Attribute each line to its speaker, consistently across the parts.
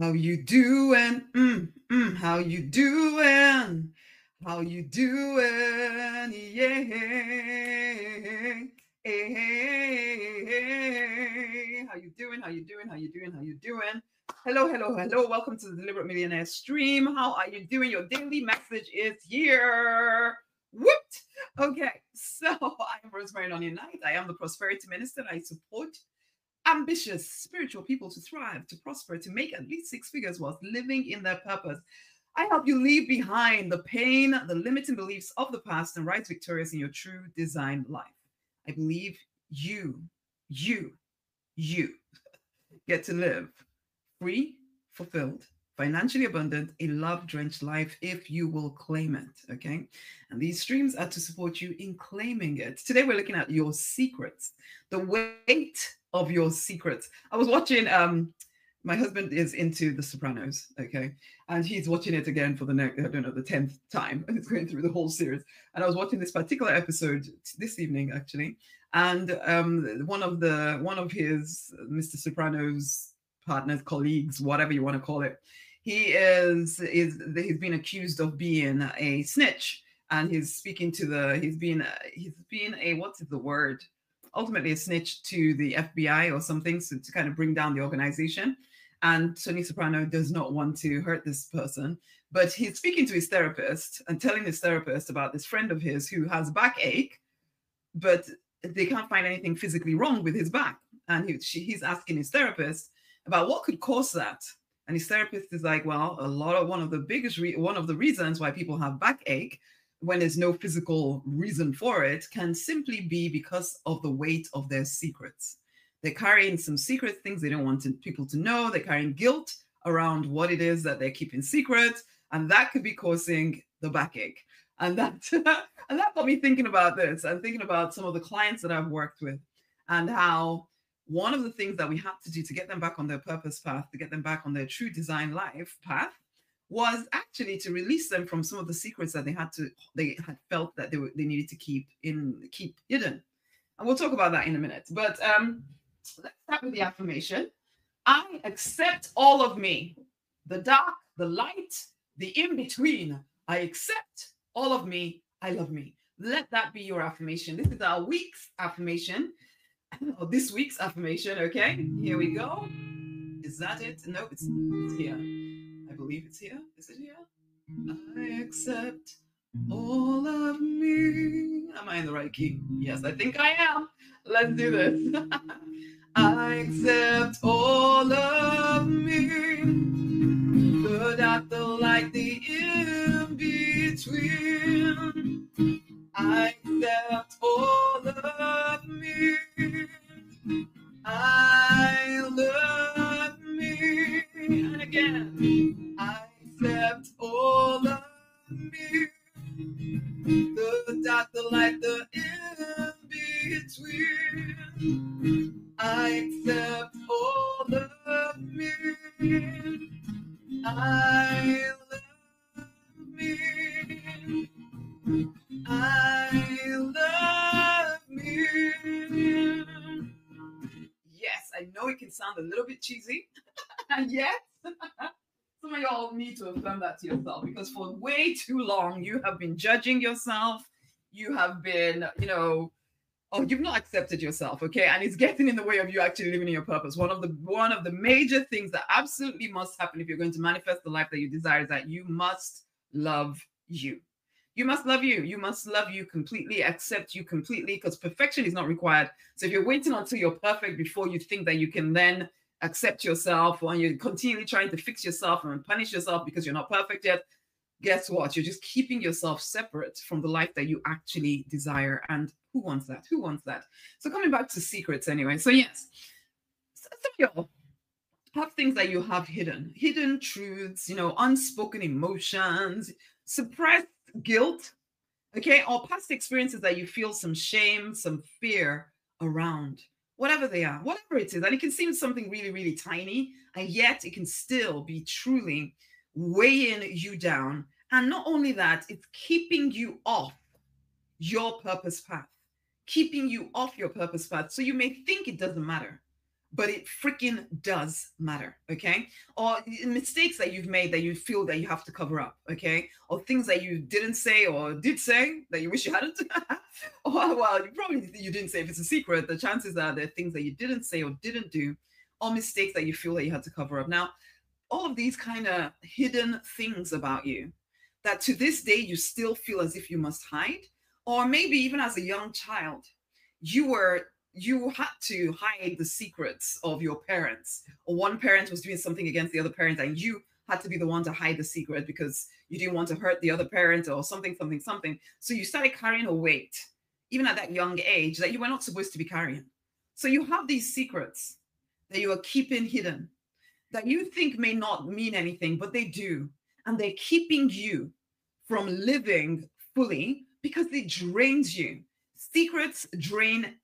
Speaker 1: How you doing? How you doing? How you doing? Yeah. Hey. How you doing? How you doing? How you doing? How you doing? Hello, hello, hello. Welcome to the Deliberate Millionaire stream. How are you doing? Your daily message is here. Whooped. Okay, so I am Rosemary Onion Knight. I am the Prosperity Minister. I support ambitious spiritual people to thrive, to prosper, to make at least six figures whilst living in their purpose. I help you leave behind the pain, the limiting beliefs of the past and rise victorious in your true design life. I believe you, you get to live free, fulfilled, financially abundant, a love drenched life if you will claim it. Okay. And these streams are to support you in claiming it. Today, we're looking at your secrets, the weight of your secrets. I was watching, my husband is into The Sopranos, okay, and he's watching it again for the next, I don't know, the 10th time. He's going through the whole series, and I was watching this particular episode this evening, actually, and one of his Mr. Soprano's partners, colleagues, whatever you want to call it, he's been accused of being a snitch, and he's speaking to the he's been a, what's the word, ultimately a snitch to the FBI or something, so to kind of bring down the organization. And Tony Soprano does not want to hurt this person, but he's speaking to his therapist and telling his therapist about this friend of his who has backache, but they can't find anything physically wrong with his back. And he's asking his therapist about what could cause that. And his therapist is like, well, one of the reasons why people have backache when there's no physical reason for it can simply be because of the weight of their secrets. They're carrying some secret things they don't want people to know. They're carrying guilt around what it is that they're keeping secret, and that could be causing the backache. And that and that got me thinking about this and thinking about some of the clients that I've worked with, and how one of the things that we had to do to get them back on their purpose path, to get them back on their true design life path, was actually to release them from some of the secrets that they had felt that they needed to keep hidden. And we'll talk about that in a minute. But let's start with the affirmation. I accept all of me, the dark, the light, the in between. I accept all of me. I love me. Let that be your affirmation. This is our week's affirmation. Or this week's affirmation. Okay, here we go. Is that it? No, it's here. I believe it's here. Is it here? I accept all of me. Am I in the right key? Yes, I think I am. Let's do this. I accept all of me. The dark, the light, the in between. I accept all of me. I love me. And again, I accept all of me. The dark, the light, the in between. I accept all of me. I love me. I love me. Yes, I know it can sound a little bit cheesy, and yes, some of y'all need to affirm that to yourself, because for way too long you have been judging yourself. You have been, oh, you've not accepted yourself, okay? And it's getting in the way of you actually living in your purpose. One of the major things that absolutely must happen if you're going to manifest the life that you desire is that you must love you. You must love you. You must love you completely, accept you completely, because perfection is not required. So if you're waiting until you're perfect before you think that you can then accept yourself, or you're continually trying to fix yourself and punish yourself because you're not perfect yet, guess what? You're just keeping yourself separate from the life that you actually desire. And who wants that? Who wants that? So coming back to secrets anyway. So yes, some of y'all have things that you have hidden truths, unspoken emotions, suppressed guilt, okay, or past experiences that you feel some shame, some fear around, whatever they are, whatever it is. And it can seem something really, really tiny, and yet it can still be truly weighing you down. And not only that, it's keeping you off your purpose path, keeping you off your purpose path. So you may think it doesn't matter. but it freaking does matter, okay? Or mistakes that you've made that you feel that you have to cover up, okay? Or things that you didn't say or did say that you wish you hadn't. Or, well, you didn't say. If it's a secret, the chances are there are things that you didn't say or didn't do, or mistakes that you feel that you had to cover up. Now, all of these kind of hidden things about you that to this day you still feel as if you must hide, or maybe even as a young child you had to hide the secrets of your parents, or one parent was doing something against the other parent and you had to be the one to hide the secret because you didn't want to hurt the other parent or something something something. So you started carrying a weight even at that young age that you were not supposed to be carrying. So you have these secrets that you are keeping hidden that you think may not mean anything, but they do. And they're keeping you from living fully because it drains you. Secrets drain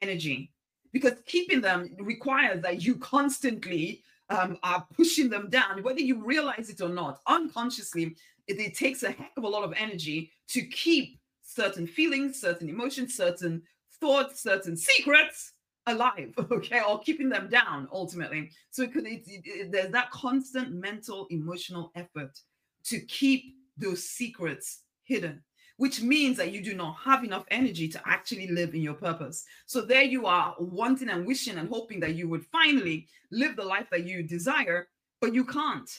Speaker 1: energy because keeping them requires that you constantly are pushing them down, whether you realize it or not. Unconsciously, it takes a heck of a lot of energy to keep certain feelings, certain emotions, certain thoughts, certain secrets alive, okay, or keeping them down ultimately. So there's that constant mental, emotional effort to keep those secrets hidden, which means that you do not have enough energy to actually live in your purpose. So there you are, wanting and wishing and hoping that you would finally live the life that you desire, but you can't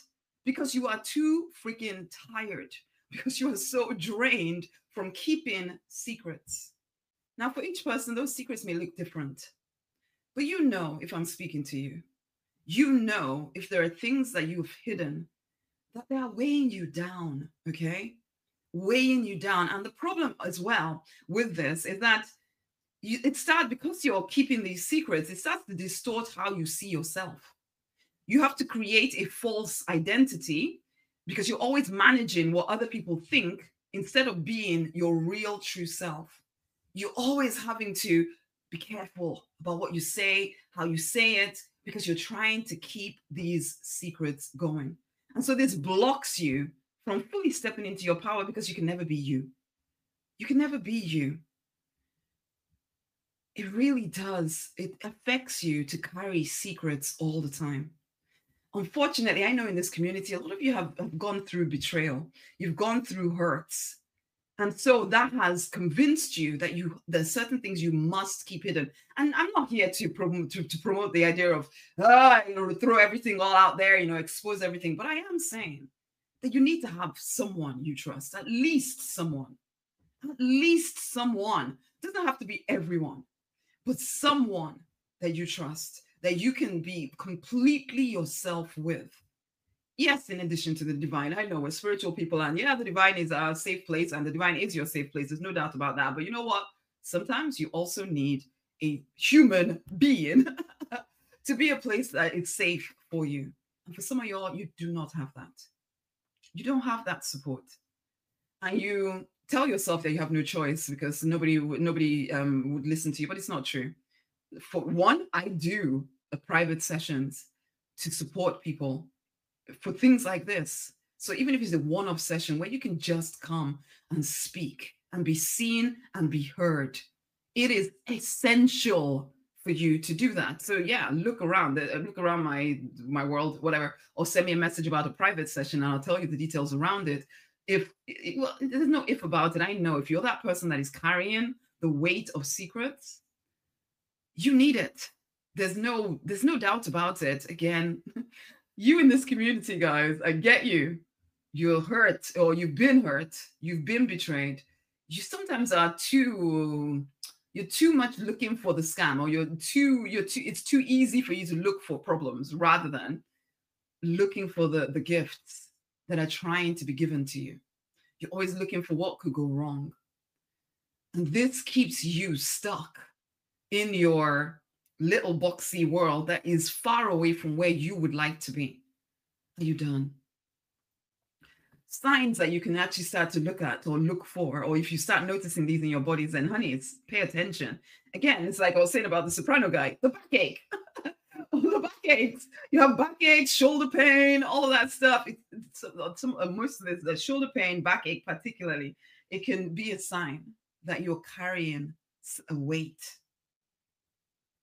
Speaker 1: because you are too freaking tired, because you are so drained from keeping secrets. Now, for each person, those secrets may look different. But you know, if I'm speaking to you, you know, if there are things that you've hidden, that they are weighing you down, okay? Weighing you down. And the problem as well with this is that it starts, because you're keeping these secrets, it starts to distort how you see yourself. You have to create a false identity because you're always managing what other people think instead of being your real true self. You're always having to be careful about what you say, how you say it, because you're trying to keep these secrets going. And so this blocks you from fully stepping into your power because you can never be you. You can never be you. It really does. It affects you to carry secrets all the time. Unfortunately, I know in this community, a lot of you have gone through betrayal. You've gone through hurts. And so that has convinced you that there's certain things you must keep hidden. And I'm not here to promote the idea of throw everything all out there, expose everything. But I am saying that you need to have someone you trust, at least someone. At least someone. It doesn't have to be everyone, but someone that you trust, that you can be completely yourself with. Yes, in addition to the divine. I know we're spiritual people, and yeah, the divine is our safe place, and the divine is your safe place. There's no doubt about that. But you know what? Sometimes you also need a human being to be a place that is safe for you. And for some of y'all, you do not have that. You don't have that support. And you tell yourself that you have no choice because nobody would listen to you, but it's not true. For one, I do private sessions to support people for things like this. So even if it's a one-off session where you can just come and speak and be seen and be heard, it is essential for you to do that. So yeah, look around my world, whatever, or send me a message about a private session and I'll tell you the details around it. Well, there's no if about it. I know if you're that person that is carrying the weight of secrets, you need it. There's no doubt about it. Again, you in this community, guys, I get you. You're hurt, or you've been hurt, you've been betrayed. You sometimes you're too much looking for the scam, or it's too easy for you to look for problems rather than looking for the gifts that are trying to be given to you. You're always looking for what could go wrong. And this keeps you stuck in your little boxy world that is far away from where you would like to be. Are you done? Signs that you can actually start to look at or look for, or if you start noticing these in your bodies, then honey, it's pay attention. Again, it's like I was saying about the soprano guy, the backache. The backaches. You have backaches, shoulder pain, all of that stuff. Most of this, the shoulder pain, backache particularly, it can be a sign that you're carrying a weight.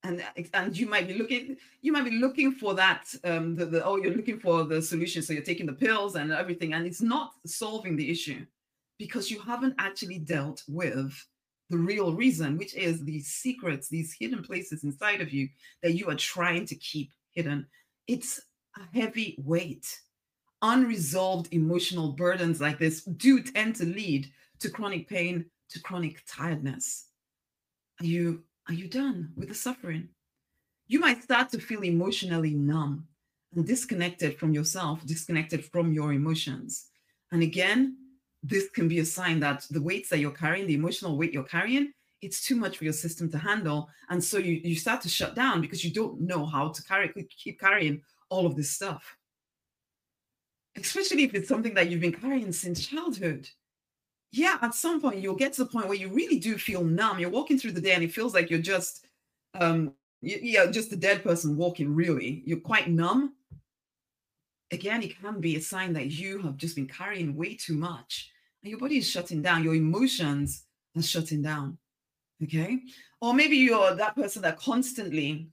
Speaker 1: and you might be looking for that you're looking for the solution, so you're taking the pills and everything, and it's not solving the issue because you haven't actually dealt with the real reason, which is these secrets, these hidden places inside of you that you are trying to keep hidden. It's a heavy weight. Unresolved emotional burdens like this do tend to lead to chronic pain, to chronic tiredness. Are you done with the suffering? You might start to feel emotionally numb and disconnected from yourself, disconnected from your emotions. And again, this can be a sign that the weights that you're carrying, the emotional weight you're carrying, it's too much for your system to handle. And so you start to shut down because you don't know how to keep carrying all of this stuff, especially if it's something that you've been carrying since childhood. Yeah, at some point you'll get to the point where you really do feel numb. You're walking through the day and it feels like you're just just a dead person walking, really. You're quite numb. Again, it can be a sign that you have just been carrying way too much and your body is shutting down. Your emotions are shutting down. Okay. Or maybe you're that person that constantly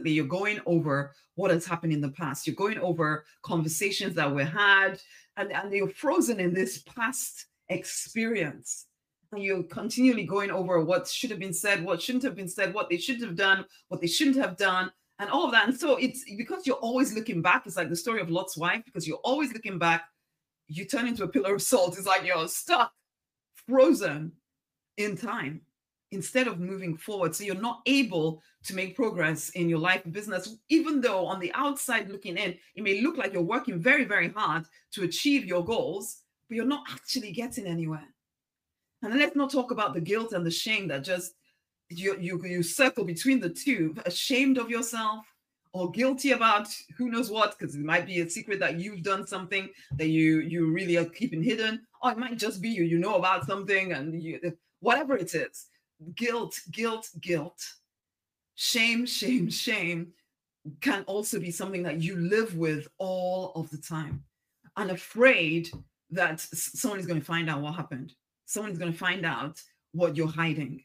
Speaker 1: you're going over what has happened in the past. You're going over conversations that were had, and you're frozen in this past experience. And you're continually going over what should have been said, what shouldn't have been said, what they should have done, what they shouldn't have done, and all of that. And so it's because you're always looking back. It's like the story of Lot's wife, because you're always looking back, you turn into a pillar of salt. It's like you're stuck, frozen in time, instead of moving forward. So you're not able to make progress in your life and business, even though on the outside looking in, it may look like you're working very, very hard to achieve your goals, but you're not actually getting anywhere. And then let's not talk about the guilt and the shame that just you circle between the two, ashamed of yourself or guilty about who knows what, because it might be a secret that you've done something that you really are keeping hidden, or it might just be you know about something, and whatever it is. Guilt, shame can also be something that you live with all of the time, and afraid that someone is going to find out what happened. Someone is going to find out what you're hiding.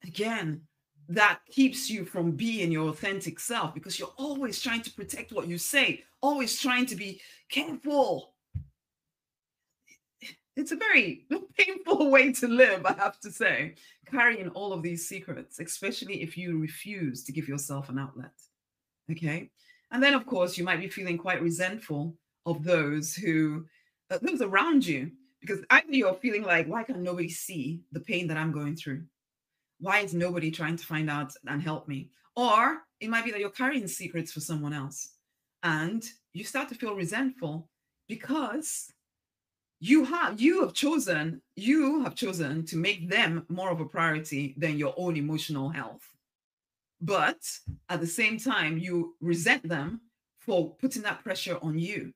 Speaker 1: Again, that keeps you from being your authentic self because you're always trying to protect what you say, always trying to be careful. It's a very painful way to live, I have to say, carrying all of these secrets, especially if you refuse to give yourself an outlet. Okay. And then, of course, you might be feeling quite resentful of those around you, because either you're feeling like, why can nobody see the pain that I'm going through? Why is nobody trying to find out and help me? Or it might be that you're carrying secrets for someone else and you start to feel resentful because you have chosen to make them more of a priority than your own emotional health. But at the same time, you resent them for putting that pressure on you.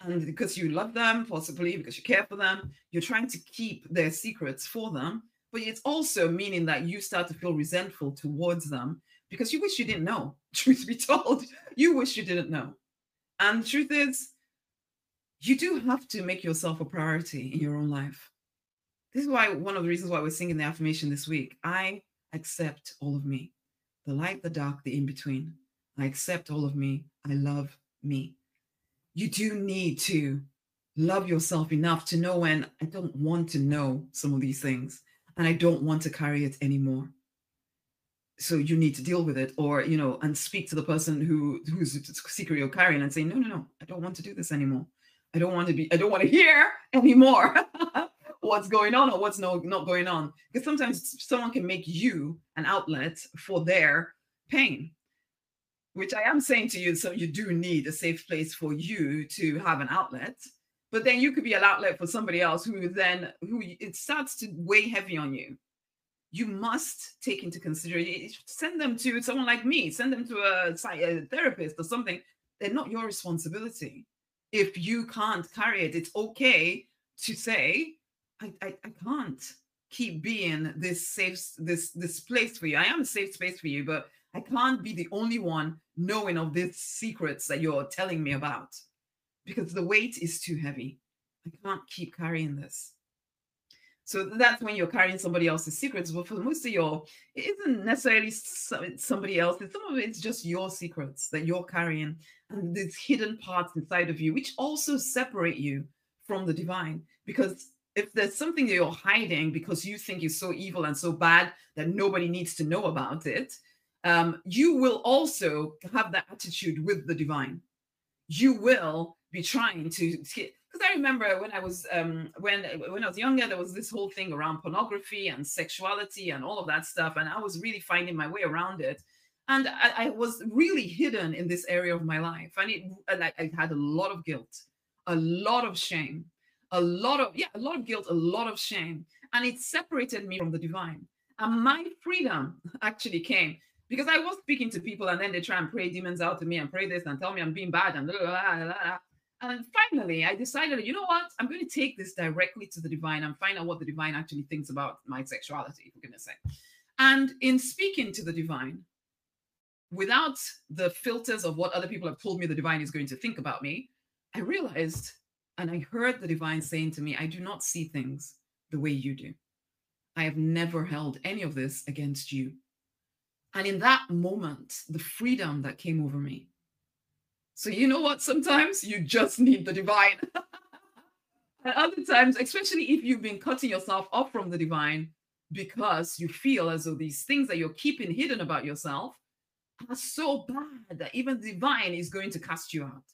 Speaker 1: And because you love them, possibly because you care for them, you're trying to keep their secrets for them. But it's also meaning that you start to feel resentful towards them because you wish you didn't know. Truth be told, you wish you didn't know. And the truth is, you do have to make yourself a priority in your own life. This is why one of the reasons why we're singing the affirmation this week. I accept all of me, the light, the dark, the in between. I accept all of me. I love me. You do need to love yourself enough to know when I don't want to know some of these things and I don't want to carry it anymore. So you need to deal with it, or, and speak to the person who's secret you're carrying and say, no, I don't want to do this anymore. I don't want to hear anymore what's going on or what's not going on. Because sometimes someone can make you an outlet for their pain, which I am saying to you. So you do need a safe place for you to have an outlet. But then you could be an outlet for somebody else who it starts to weigh heavy on you. You must take into consideration, send them to someone like me, send them to a therapist or something. They're not your responsibility. If you can't carry it, it's okay to say, I can't keep being this place for you. I am a safe space for you, but I can't be the only one knowing of these secrets that you're telling me about because the weight is too heavy. I can't keep carrying this. So that's when you're carrying somebody else's secrets. But for most of your, it isn't necessarily somebody else. Some of it's just your secrets that you're carrying, and these hidden parts inside of you, which also separate you from the divine. Because if there's something that you're hiding because you think is so evil and so bad that nobody needs to know about it, you will also have that attitude with the divine. You will be trying to, because I remember when I was when I was younger, there was this whole thing around pornography and sexuality and all of that stuff, and I was really finding my way around it, and I was really hidden in this area of my life, and I had a lot of guilt, a lot of shame, a lot of guilt, a lot of shame, and it separated me from the divine. And my freedom actually came because I was speaking to people, and then they try and pray demons out to me and pray this and tell me I'm being bad and blah, blah, blah, blah. And finally, I decided, you know what? I'm going to take this directly to the divine and find out what the divine actually thinks about my sexuality, for goodness sake. And in speaking to the divine, without the filters of what other people have told me the divine is going to think about me, I realized and I heard the divine saying to me, I do not see things the way you do. I have never held any of this against you. And in that moment, the freedom that came over me. So you know what? Sometimes you just need the divine. And other times, especially if you've been cutting yourself off from the divine because you feel as though these things that you're keeping hidden about yourself are so bad that even the divine is going to cast you out.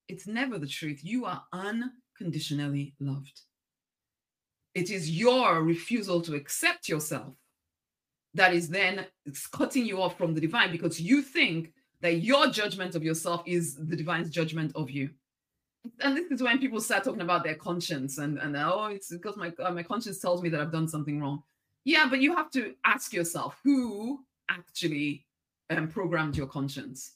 Speaker 1: It's never the truth. You are unconditionally loved. It is your refusal to accept yourself that is then cutting you off from the divine because you think that your judgment of yourself is the divine's judgment of you. And this is when people start talking about their conscience and oh, it's because my conscience tells me that I've done something wrong. Yeah, but you have to ask yourself who actually programmed your conscience,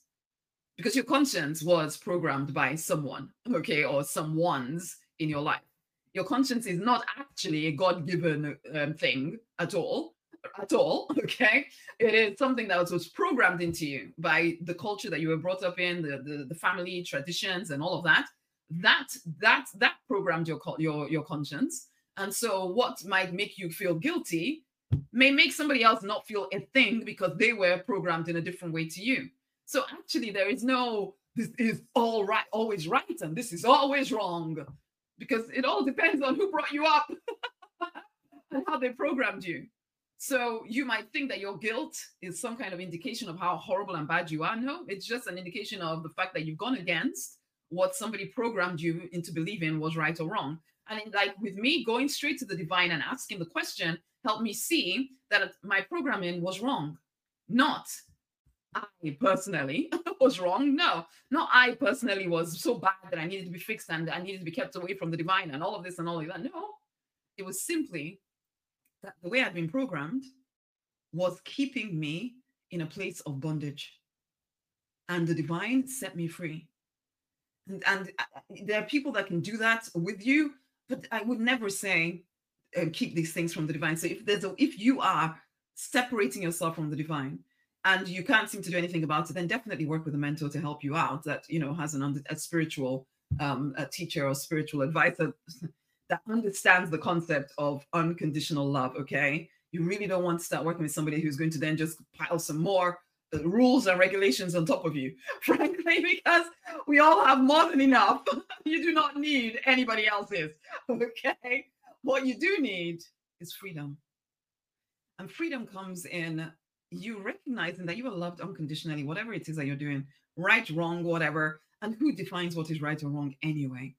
Speaker 1: because your conscience was programmed by someone, okay, or someone's in your life. Your conscience is not actually a God-given thing at all, okay? It is something that was programmed into you by the culture that you were brought up in, the family traditions and all of that. That programmed your conscience. And so what might make you feel guilty may make somebody else not feel a thing because they were programmed in a different way to you. So actually there is no, this is all right, always right, and this is always wrong, because it all depends on who brought you up and how they programmed you. So you might think that your guilt is some kind of indication of how horrible and bad you are. No, it's just an indication of the fact that you've gone against what somebody programmed you into believing was right or wrong. And like with me, going straight to the divine and asking the question helped me see that my programming was wrong. Not I personally was wrong. No, not I personally was so bad that I needed to be fixed and I needed to be kept away from the divine and all of this and all of that. No, it was simply that the way I'd been programmed was keeping me in a place of bondage. And the divine set me free. And there are people that can do that with you, but I would never say keep these things from the divine. So if you are separating yourself from the divine and you can't seem to do anything about it, then definitely work with a mentor to help you out that has a spiritual a teacher or spiritual advisor that understands the concept of unconditional love. Okay, you really don't want to start working with somebody who's going to then just pile some more rules and regulations on top of you, frankly, because we all have more than enough. You do not need anybody else's. Okay, what you do need is freedom. And freedom comes in you recognizing that you are loved unconditionally, whatever it is that you're doing, right, wrong, whatever. And who defines what is right or wrong anyway?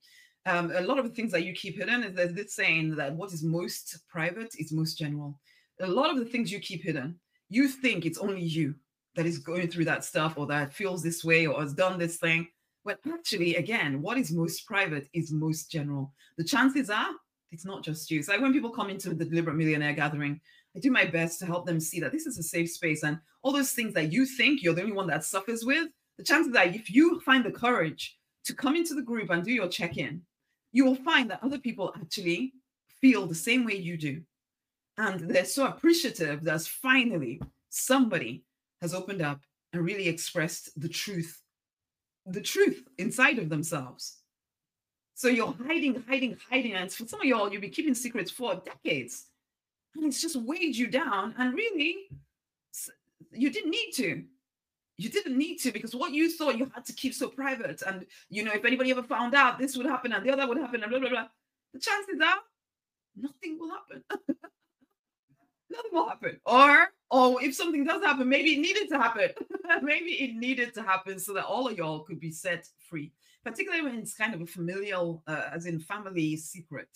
Speaker 1: A lot of the things that you keep hidden is there's this saying that what is most private is most general. A lot of the things you keep hidden, you think it's only you that is going through that stuff or that feels this way or has done this thing. When actually, again, what is most private is most general. The chances are it's not just you. It's like when people come into the Deliberate Millionaire gathering, I do my best to help them see that this is a safe space, and all those things that you think you're the only one that suffers with, the chances are if you find the courage to come into the group and do your check-in, you will find that other people actually feel the same way you do. And they're so appreciative that finally somebody has opened up and really expressed the truth inside of themselves. So you're hiding, hiding, hiding. And for some of y'all, you'll be keeping secrets for decades. And it's just weighed you down. And really, you didn't need to. You didn't need to, because what you thought you had to keep so private. And, if anybody ever found out, this would happen and the other would happen and blah, blah, blah. The chances are nothing will happen. Nothing will happen. Or if something does happen, maybe it needed to happen. Maybe it needed to happen so that all of y'all could be set free, particularly when it's kind of a familial, as in family secret.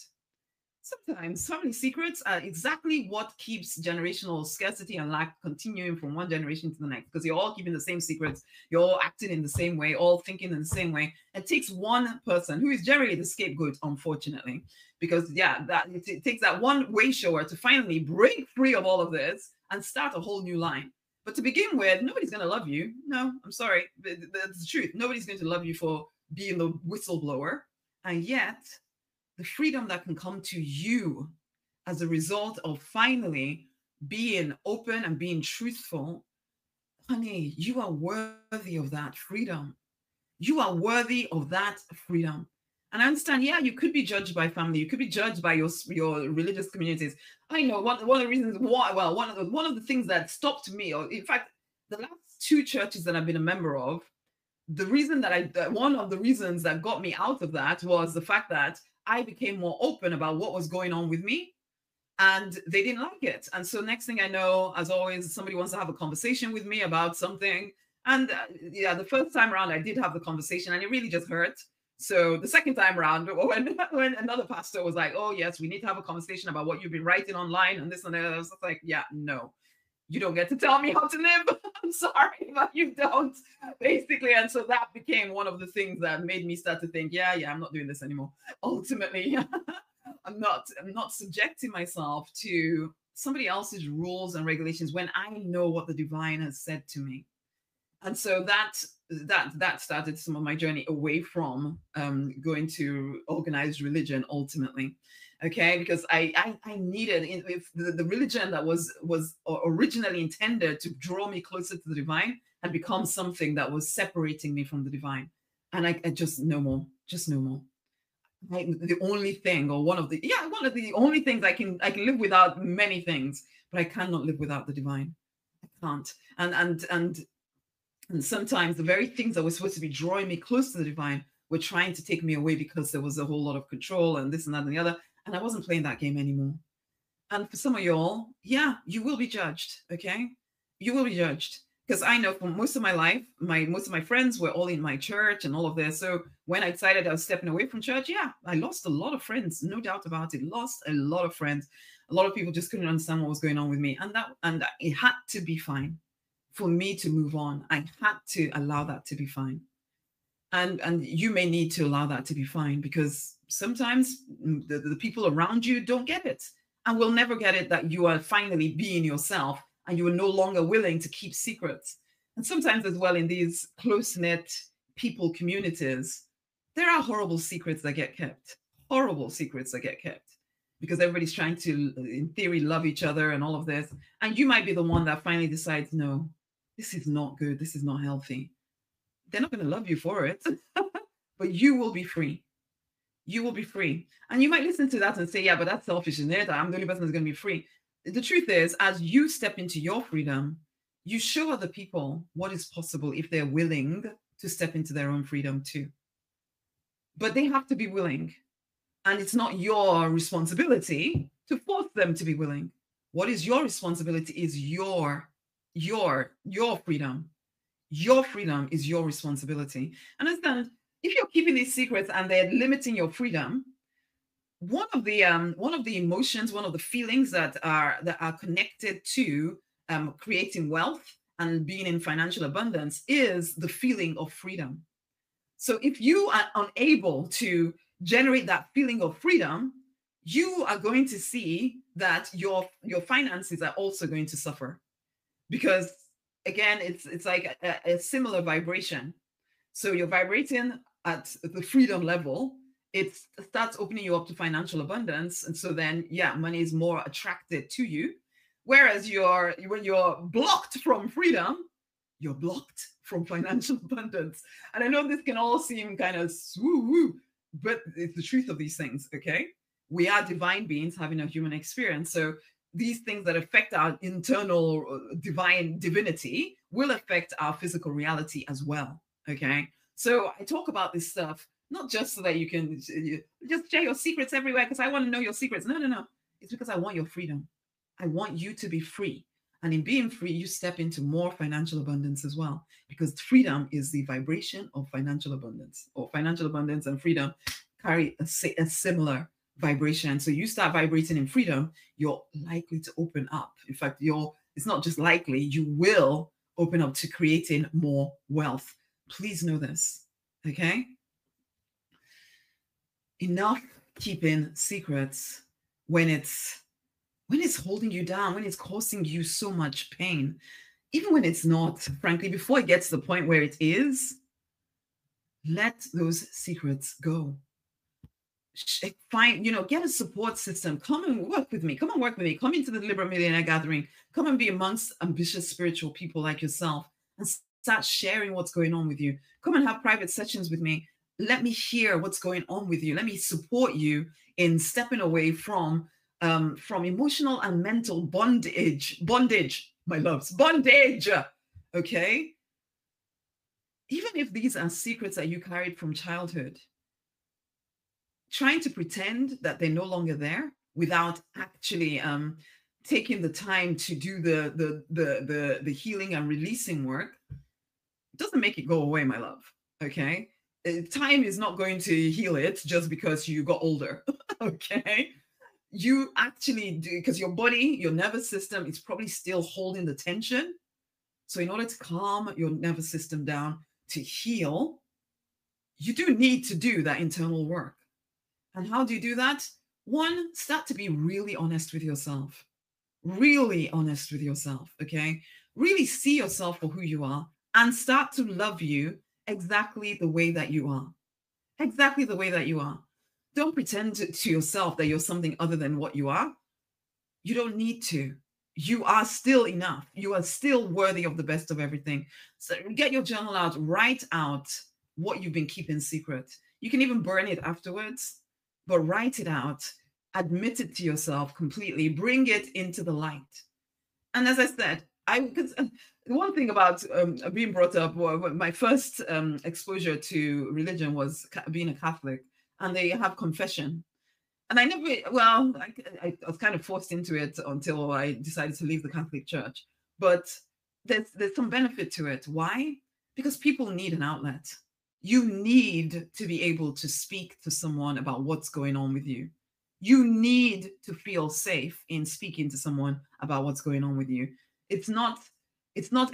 Speaker 1: Sometimes family secrets are exactly what keeps generational scarcity and lack continuing from one generation to the next, because you're all keeping the same secrets, you're all acting in the same way, all thinking in the same way. It takes one person who is generally the scapegoat, unfortunately, because it takes that one way shower to finally break free of all of this and start a whole new line. But to begin with, nobody's going to love you. No, I'm sorry. That's the truth. Nobody's going to love you for being the whistleblower. And yet, the freedom that can come to you as a result of finally being open and being truthful, honey, you are worthy of that freedom. You are worthy of that freedom. And I understand, yeah, you could be judged by family. You could be judged by your religious communities. I know one of the reasons why, well, one of the things that stopped me, or in fact, the last two churches that I've been a member of, one of the reasons that got me out of that was the fact that I became more open about what was going on with me, and they didn't like it. And so next thing I know, as always, somebody wants to have a conversation with me about something. And yeah, the first time around, I did have the conversation and it really just hurt. So the second time around, when another pastor was like, oh yes, we need to have a conversation about what you've been writing online and this and that, I was like, yeah, no. You don't get to tell me how to live. I'm sorry, but you don't, basically. And so that became one of the things that made me start to think, yeah, I'm not doing this anymore. Ultimately, I'm not subjecting myself to somebody else's rules and regulations when I know what the divine has said to me. And so that started some of my journey away from going to organized religion ultimately. Okay, because I needed, if the religion that was originally intended to draw me closer to the divine had become something that was separating me from the divine, and I just no more. The only thing, or one of the only things I can live without many things, but I cannot live without the divine. I can't. And sometimes the very things that were supposed to be drawing me close to the divine were trying to take me away, because there was a whole lot of control and this and that and the other. And I wasn't playing that game anymore. And for some of y'all, yeah, you will be judged, okay? You will be judged. Because I know for most of my life, most of my friends were all in my church and all of this. So when I decided I was stepping away from church, yeah, I lost a lot of friends, no doubt about it. Lost a lot of friends. A lot of people just couldn't understand what was going on with me. And it had to be fine for me to move on. I had to allow that to be fine. And you may need to allow that to be fine, because sometimes the people around you don't get it, and will never get it, that you are finally being yourself and you are no longer willing to keep secrets. And sometimes as well, in these close-knit people communities, there are horrible secrets that get kept, because everybody's trying to, in theory, love each other and all of this. And you might be the one that finally decides, no, this is not good. This is not healthy. They're not going to love you for it, but you will be free. You will be free. And you might listen to that and say, yeah, but that's selfish, isn't it? I'm the only person that's going to be free. The truth is, as you step into your freedom, you show other people what is possible if they're willing to step into their own freedom too. But they have to be willing. And it's not your responsibility to force them to be willing. What is your responsibility is your freedom. Your freedom is your responsibility. Understand, if you're keeping these secrets and they're limiting your freedom, one of the emotions, one of the feelings that are connected to creating wealth and being in financial abundance is the feeling of freedom. So if you are unable to generate that feeling of freedom, you are going to see that your finances are also going to suffer, because again, it's like a similar vibration. So you're vibrating at the freedom level, it starts opening you up to financial abundance. And so then, yeah, money is more attracted to you. Whereas when you're blocked from freedom, you're blocked from financial abundance. And I know this can all seem kind of woo-woo, but it's the truth of these things, okay? We are divine beings having a human experience. So these things that affect our internal divine divinity will affect our physical reality as well, okay? So I talk about this stuff not just so that you can just share your secrets everywhere because I want to know your secrets. No, no, no. It's because I want your freedom. I want you to be free. And in being free, you step into more financial abundance as well, because freedom is the vibration of financial abundance, or financial abundance and freedom carry a similar vibration. So you start vibrating in freedom, you're likely to open up. In fact, it's not just likely, you will open up to creating more wealth. Please know this, okay? Enough keeping secrets when it's holding you down, when it's causing you so much pain, even when it's not, frankly, before it gets to the point where it is, let those secrets go. Find, get a support system. Come and work with me. Come and work with me. Come into the Deliberate Millionaire Gathering. Come and be amongst ambitious spiritual people like yourself and start sharing what's going on with you. Come and have private sessions with me. Let me hear what's going on with you. Let me support you in stepping away from emotional and mental bondage, my loves, bondage. Okay. Even if these are secrets that you carried from childhood, trying to pretend that they're no longer there without actually taking the time to do the healing and releasing work doesn't make it go away, my love. Okay. Time is not going to heal it just because you got older. Okay. You actually do, because your body, your nervous system is probably still holding the tension. So in order to calm your nervous system down, to heal, you do need to do that internal work. And how do you do that? One, start to be really honest with yourself. Really honest with yourself, okay? Really see yourself for who you are and start to love you exactly the way that you are. Exactly the way that you are. Don't pretend to yourself that you're something other than what you are. You don't need to. You are still enough. You are still worthy of the best of everything. So get your journal out, write out what you've been keeping secret. You can even burn it afterwards, but write it out, admit it to yourself completely, bring it into the light. And as I said, one thing about being brought up, my first exposure to religion was being a Catholic, and they have confession. And I never, well, I was kind of forced into it until I decided to leave the Catholic Church. But there's some benefit to it. Why? Because people need an outlet. You need to be able to speak to someone about what's going on with you. You need to feel safe in speaking to someone about what's going on with you. It's not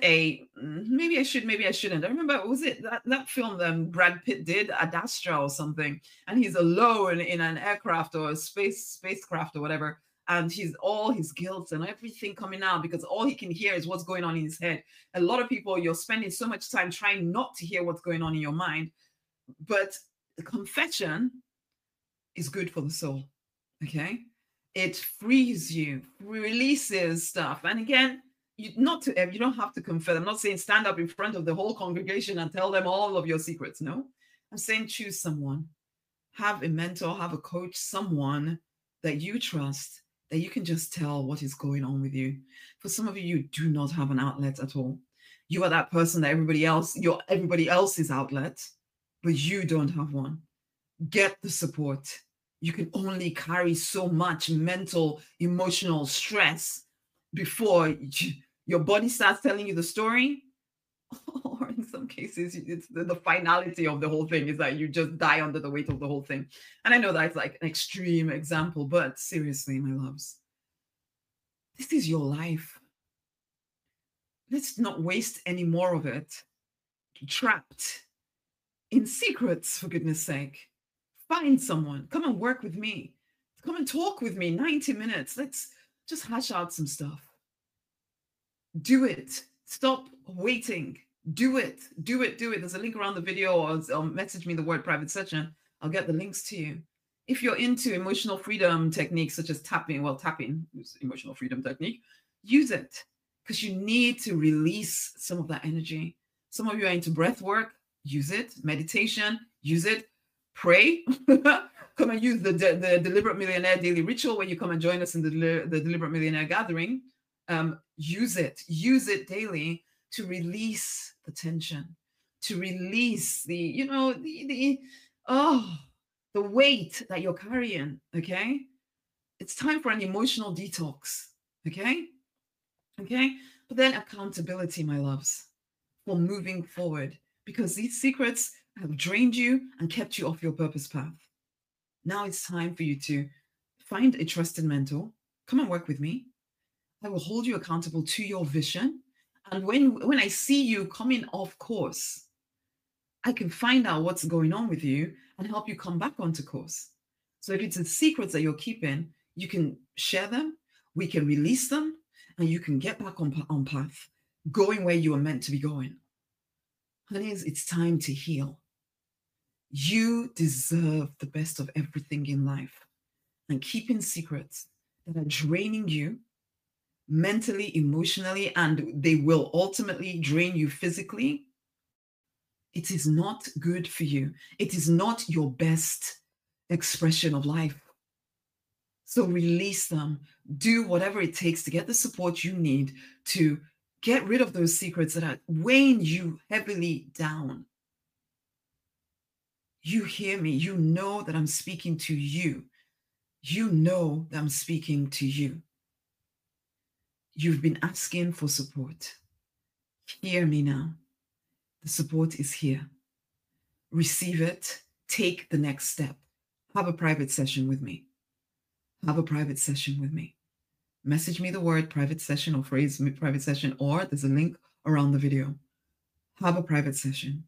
Speaker 1: a maybe I should, maybe I shouldn't. I remember, was it that film that Brad Pitt did, Ad Astra or something, and he's alone in an aircraft or a spacecraft or whatever, and he's all his guilt and everything coming out because all he can hear is what's going on in his head. A lot of people, you're spending so much time trying not to hear what's going on in your mind, but the confession is good for the soul. Okay, it frees you, releases stuff, and again, you don't have to confess. I'm not saying stand up in front of the whole congregation and tell them all of your secrets. No, I'm saying choose someone, have a mentor, have a coach, someone that you trust, that you can just tell what is going on with you. For some of you, you do not have an outlet at all. You are that person that you're everybody else's outlet, but you don't have one. Get the support. You can only carry so much mental, emotional stress before your body starts telling you the story. Or in some cases, it's the finality of the whole thing is that you just die under the weight of the whole thing. And I know that's like an extreme example, but seriously, my loves, this is your life. Let's not waste any more of it trapped in secrets, for goodness sake. Find someone. Come and work with me. Come and talk with me. 90 minutes. Let's just hash out some stuff. Do it. Stop waiting. Do it. Do it. Do it. There's a link around the video, or message me the word private session. I'll get the links to you. If you're into emotional freedom techniques such as tapping is emotional freedom technique, use it because you need to release some of that energy. Some of you are into breath work, use it. Meditation, use it. pray. Come and use the Deliberate Millionaire Daily Ritual where you come and join us in the Deliberate Millionaire Gathering. Use it daily to release the tension, to release the weight that you're carrying. Okay, it's time for an emotional detox. Okay, but then accountability, my loves, for moving forward, because these secrets have drained you and kept you off your purpose path. Now it's time for you to find a trusted mentor. Come and work with me. I will hold you accountable to your vision. And when I see you coming off course, I can find out what's going on with you and help you come back onto course. So if it's the secrets that you're keeping, you can share them, we can release them, and you can get back on path, going where you are meant to be going. Honeys, it's time to heal. You deserve the best of everything in life. And keeping secrets that are draining you mentally, emotionally, and they will ultimately drain you physically, it is not good for you. It is not your best expression of life. So release them. Do whatever it takes to get the support you need to get rid of those secrets that are weighing you heavily down. You hear me. You know that I'm speaking to you. You know that I'm speaking to you. You've been asking for support. Hear me now. The support is here. Receive it. Take the next step. Have a private session with me. Have a private session with me. Message me the word private session or phrase private session, or there's a link around the video. Have a private session.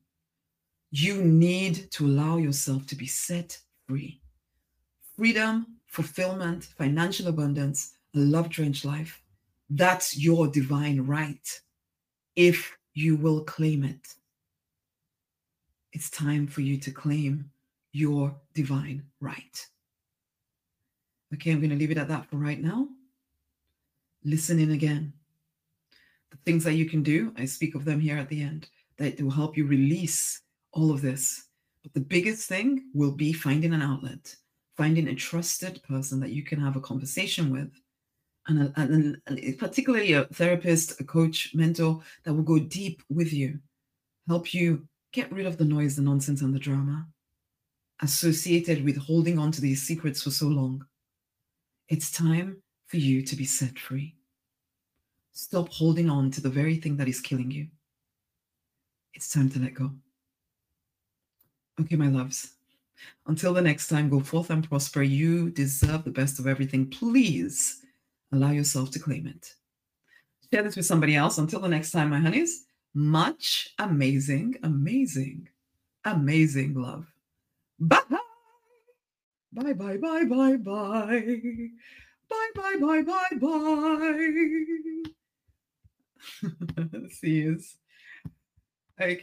Speaker 1: You need to allow yourself to be set free. Freedom, fulfillment, financial abundance, a love-drenched life. That's your divine right, if you will claim it. It's time for you to claim your divine right. Okay, I'm going to leave it at that for right now. Listen in again. The things that you can do, I speak of them here at the end, that will help you release all of this. But the biggest thing will be finding an outlet, finding a trusted person that you can have a conversation with, and particularly a therapist, a coach, mentor that will go deep with you, help you get rid of the noise, the nonsense, and the drama associated with holding on to these secrets for so long. It's time for you to be set free. Stop holding on to the very thing that is killing you. It's time to let go. Okay, my loves. Until the next time, go forth and prosper. You deserve the best of everything. Please allow yourself to claim it. Share this with somebody else. Until the next time, my honeys, much amazing, amazing, amazing love. Bye. Bye, bye, bye, bye, bye. Bye, bye, bye, bye, bye. See yous. Okay.